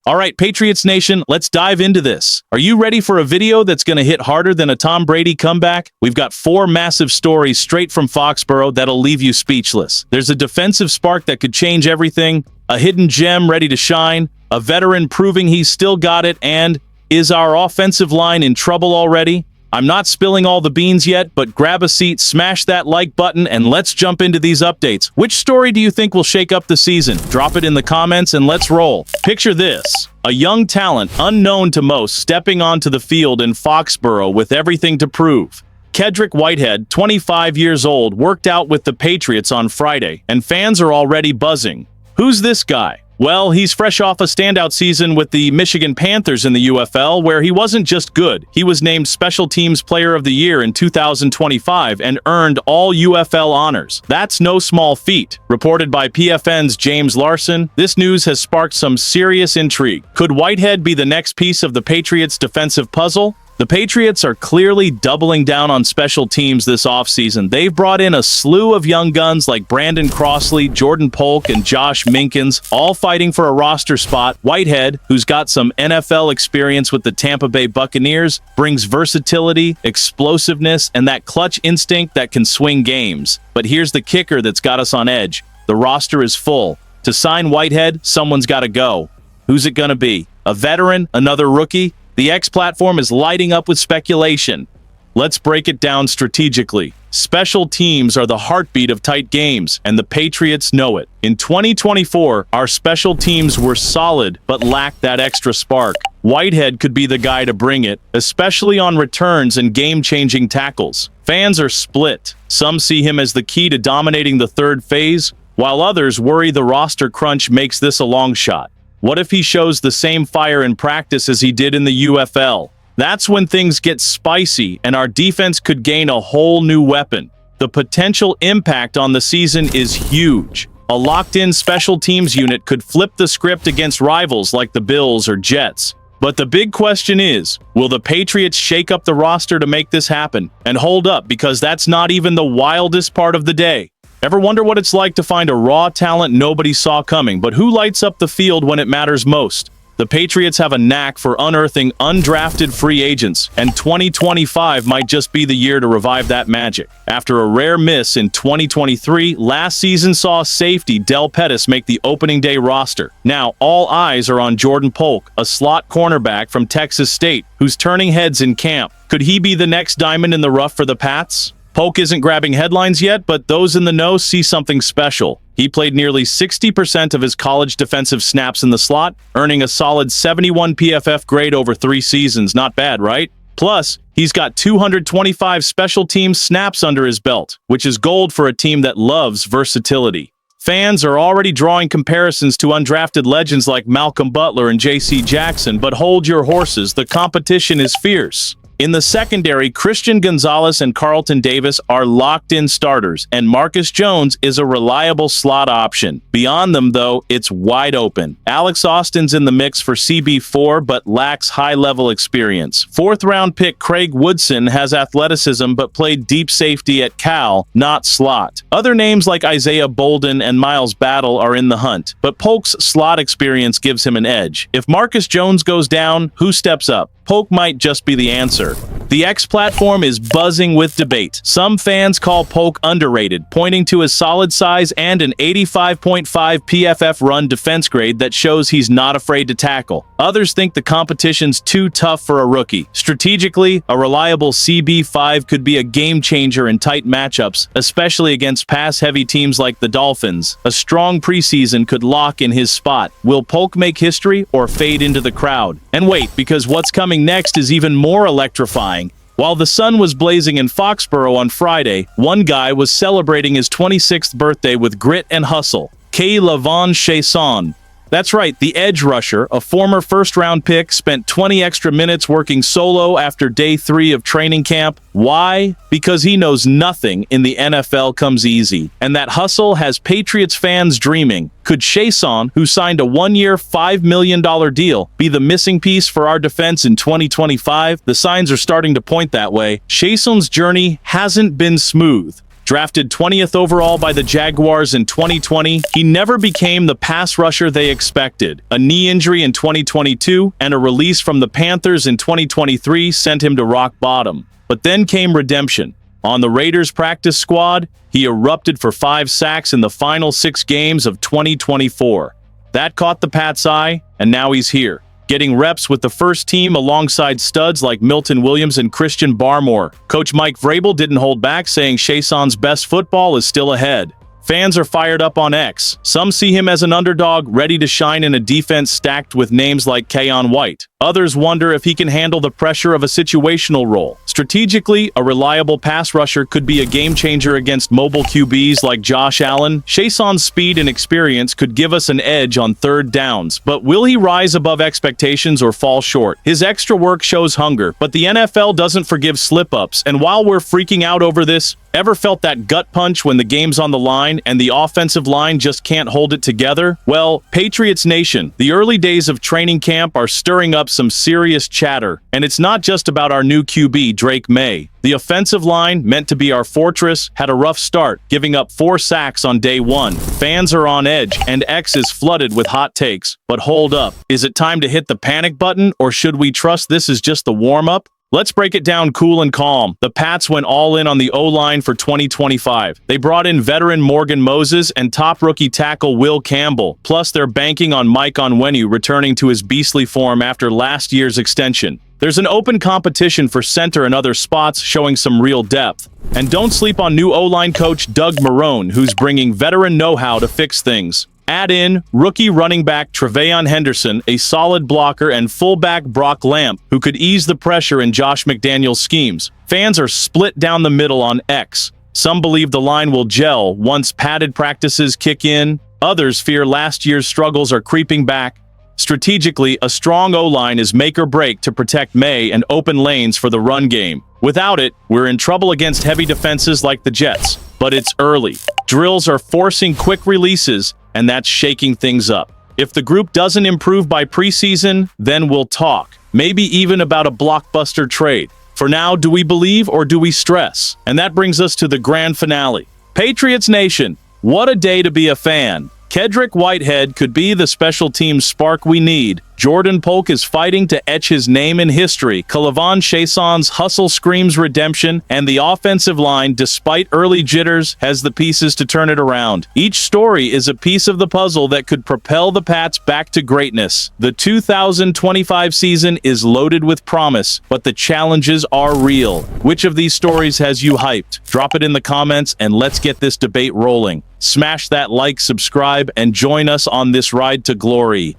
All right, Patriots Nation, let's dive into this. Are you ready for a video that's going to hit harder than a Tom Brady comeback? We've got 4 massive stories straight from Foxborough that'll leave you speechless. There's a defensive spark that could change everything, a hidden gem ready to shine, a veteran proving he's still got it, and is our offensive line in trouble already? I'm not spilling all the beans yet, but grab a seat, smash that like button, and let's jump into these updates. Which story do you think will shake up the season? Drop it in the comments and let's roll. Picture this. A young talent, unknown to most, stepping onto the field in Foxborough with everything to prove. Kedrick Whitehead, 25 years old, worked out with the Patriots on Friday, and fans are already buzzing. Who's this guy? Well, he's fresh off a standout season with the Michigan Panthers in the UFL, where he wasn't just good. He was named Special Teams Player of the Year in 2025 and earned all UFL honors. That's no small feat. Reported by PFN's James Larson, this news has sparked some serious intrigue. Could Whitehead be the next piece of the Patriots' defensive puzzle? The Patriots are clearly doubling down on special teams this offseason. They've brought in a slew of young guns like Brandon Crossley, Jordan Pulk, and Josh Minkins, all fighting for a roster spot. Whitehead, who's got some NFL experience with the Tampa Bay Buccaneers, brings versatility, explosiveness, and that clutch instinct that can swing games. But here's the kicker that's got us on edge. The roster is full. To sign Whitehead, someone's got to go. Who's it going to be? A veteran? Another rookie? The X platform is lighting up with speculation. Let's break it down strategically. Special teams are the heartbeat of tight games, and the Patriots know it. In 2024, our special teams were solid, but lacked that extra spark. Whitehead could be the guy to bring it, especially on returns and game-changing tackles. Fans are split. Some see him as the key to dominating the third phase, while others worry the roster crunch makes this a long shot. What if he shows the same fire in practice as he did in the UFL? That's when things get spicy and our defense could gain a whole new weapon. The potential impact on the season is huge. A locked-in special teams unit could flip the script against rivals like the Bills or Jets. But the big question is, will the Patriots shake up the roster to make this happen? And hold up, because that's not even the wildest part of the day. Ever wonder what it's like to find a raw talent nobody saw coming, but who lights up the field when it matters most? The Patriots have a knack for unearthing undrafted free agents, and 2025 might just be the year to revive that magic. After a rare miss in 2023, last season saw safety Del Pettis make the opening day roster. Now, all eyes are on Jordan Pulk, a slot cornerback from Texas State, who's turning heads in camp. Could he be the next diamond in the rough for the Pats? Polk isn't grabbing headlines yet, but those in the know see something special. He played nearly 60% of his college defensive snaps in the slot, earning a solid 71 PFF grade over 3 seasons. Not bad, right? Plus, he's got 225 special teams snaps under his belt, which is gold for a team that loves versatility. Fans are already drawing comparisons to undrafted legends like Malcolm Butler and J.C. Jackson, but hold your horses, the competition is fierce. In the secondary, Christian Gonzalez and Carlton Davis are locked-in starters, and Marcus Jones is a reliable slot option. Beyond them, though, it's wide open. Alex Austin's in the mix for CB4, but lacks high-level experience. 4th-round pick Craig Woodson has athleticism, but played deep safety at Cal, not slot. Other names like Isaiah Bolden and Miles Battle are in the hunt, but Polk's slot experience gives him an edge. If Marcus Jones goes down, who steps up? Polk might just be the answer. The X platform is buzzing with debate. Some fans call Polk underrated, pointing to his solid size and an 85.5 PFF run defense grade that shows he's not afraid to tackle. Others think the competition's too tough for a rookie. Strategically, a reliable CB5 could be a game changer in tight matchups, especially against pass-heavy teams like the Dolphins. A strong preseason could lock in his spot. Will Polk make history or fade into the crowd? And wait, because what's coming next is even more electrifying. While the sun was blazing in Foxborough on Friday, one guy was celebrating his 26th birthday with grit and hustle. Leavon Shaison. That's right, the edge rusher, a former first-round pick, spent 20 extra minutes working solo after day 3 of training camp. Why? Because he knows nothing in the NFL comes easy. And that hustle has Patriots fans dreaming. Could Shaison, who signed a 1-year, $5 million deal, be the missing piece for our defense in 2025? The signs are starting to point that way. Shaison's journey hasn't been smooth. Drafted 20th overall by the Jaguars in 2020, he never became the pass rusher they expected. A knee injury in 2022 and a release from the Panthers in 2023 sent him to rock bottom. But then came redemption. On the Raiders practice squad, he erupted for 5 sacks in the final 6 games of 2024. That caught the Pats' eye, and now he's here, getting reps with the first team alongside studs like Milton Williams and Christian Barmore. Coach Mike Vrabel didn't hold back, saying Shaison's best football is still ahead. Fans are fired up on X. Some see him as an underdog, ready to shine in a defense stacked with names like Keon White. Others wonder if he can handle the pressure of a situational role. Strategically, a reliable pass rusher could be a game-changer against mobile QBs like Josh Allen. Shaison's speed and experience could give us an edge on third downs, but will he rise above expectations or fall short? His extra work shows hunger, but the NFL doesn't forgive slip-ups, and while we're freaking out over this, ever felt that gut punch when the game's on the line and the offensive line just can't hold it together? Well, Patriots Nation, the early days of training camp are stirring up some serious chatter, and it's not just about our new QB, Drake May. The offensive line, meant to be our fortress, had a rough start, giving up 4 sacks on day 1. Fans are on edge, and X is flooded with hot takes. But hold up, is it time to hit the panic button, or should we trust this is just the warm-up? Let's break it down cool and calm. The Pats went all in on the O-line for 2025. They brought in veteran Morgan Moses and top rookie tackle Will Campbell. Plus, they're banking on Mike Onwenu returning to his beastly form after last year's extension. There's an open competition for center and other spots, showing some real depth. And don't sleep on new O-line coach Doug Marrone, who's bringing veteran know-how to fix things. Add in rookie running back Tre'Veyon Henderson, a solid blocker, and fullback Brock Lamp, who could ease the pressure in Josh McDaniels' schemes. Fans are split down the middle on X. Some believe the line will gel once padded practices kick in. Others fear last year's struggles are creeping back. Strategically, a strong O-line is make or break to protect May and open lanes for the run game. Without it, we're in trouble against heavy defenses like the Jets. But it's early. Drills are forcing quick releases, and that's shaking things up. If the group doesn't improve by preseason, then we'll talk. Maybe even about a blockbuster trade. For now, do we believe or do we stress? And that brings us to the grand finale. Patriots Nation, what a day to be a fan. Kedrick Whitehead could be the special teams spark we need. Jordan Pulk is fighting to etch his name in history. Leavon Shaison's hustle screams redemption, and the offensive line, despite early jitters, has the pieces to turn it around. Each story is a piece of the puzzle that could propel the Pats back to greatness. The 2025 season is loaded with promise, but the challenges are real. Which of these stories has you hyped? Drop it in the comments and let's get this debate rolling. Smash that like, subscribe, and join us on this ride to glory.